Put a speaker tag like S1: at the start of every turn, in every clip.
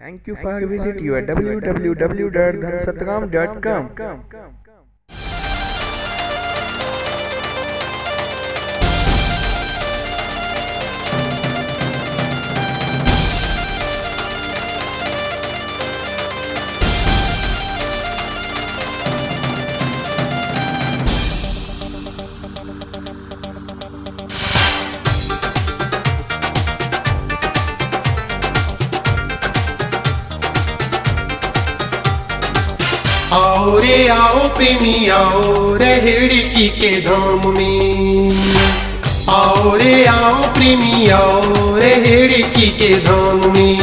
S1: Thank you for visit your www.dhansatram.com.
S2: आओ रे आओ प्रेमी आओ रेहड़ी के धाम में। आओ रे आओ प्रेमी आओ रेहड़ी के धाम में।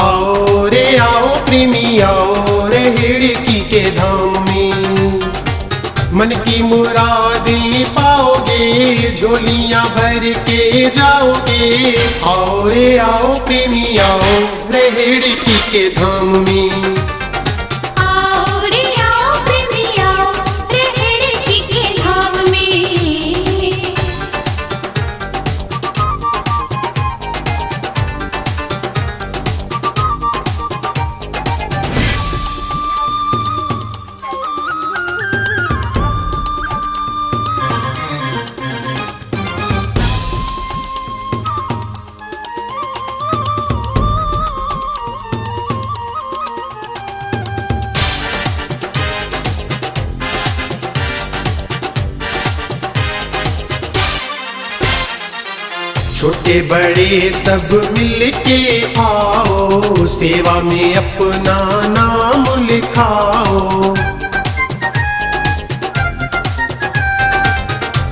S2: आओ रे आओ प्रेमी आओ रेहड़ी के धाम में। मन की मुरादें पाओगे झोलियां भर के जाओगे। आओ रे आओ प्रेमी आओ रेहड़ी के धाम में। छोटे बड़े सब मिल के आओ सेवा में अपना नाम लिखाओ।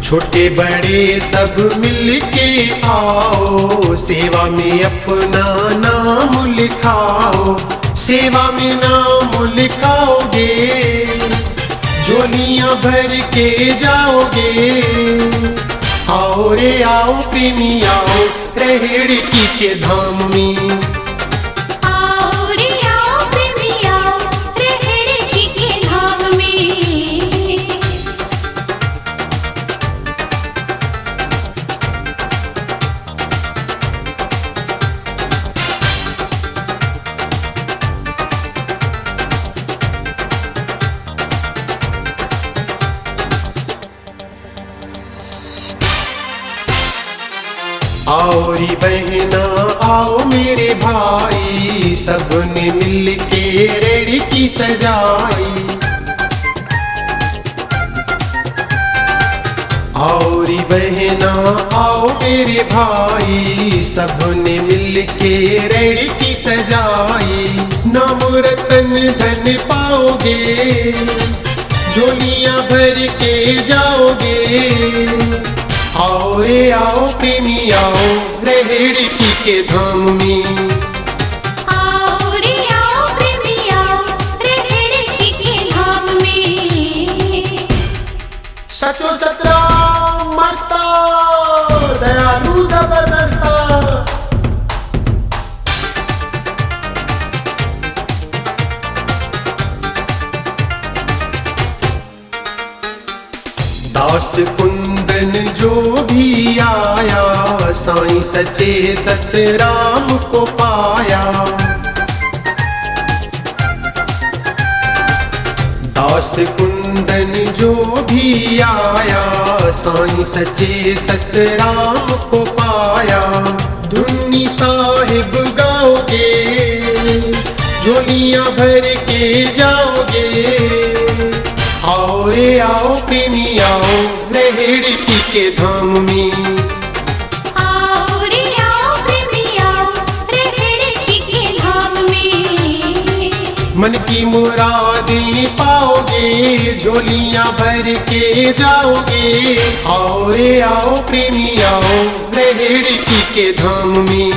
S2: छोटे बड़े सब मिल के आओ सेवा में अपना नाम लिखाओ। सेवा में नाम लिखाओगे झोलियां भर के जाओगे। आओ रे आओ प्रेमी आओ रेहड़ी के धाम में।
S3: आओ रे आओ प्रेमी आओ रेहड़ी के धाम में।
S2: आओ री बहना आओ मेरे भाई सबने मिल के रेड़ी की सजाई। आओ री बहना आओ मेरे भाई सबने मिल के रेड़ी की सजाई। नाम रतन धन पाओगे झोलियां भर के जाओगे। आओ रे आओ प्रेमी आओ रेहड़ी के धाम में।
S3: आओ रे आओ प्रेमी आओ रेहड़ी के धाम में।
S2: सचो सतरा मस्ता दयालु जबरदस्ता। दास कुंदन जो भी आया साईं सचे सतराम को पाया। दास कुंदन जो भी आया साईं सचे सतराम को पाया। धुन्नी साहिब गाओगे झोलियां भर के जाओगे। आओ रे आओ प्रेमी आओ रेहड़ी के धाम में।
S3: आओ रे आओ प्रेमी आओ रेहड़ी के धाम में।
S2: मन की मुरादें पाओगे झोलियां भर के जाओगे। आओ रे आओ प्रेमी आओ रेहड़ी के धाम में।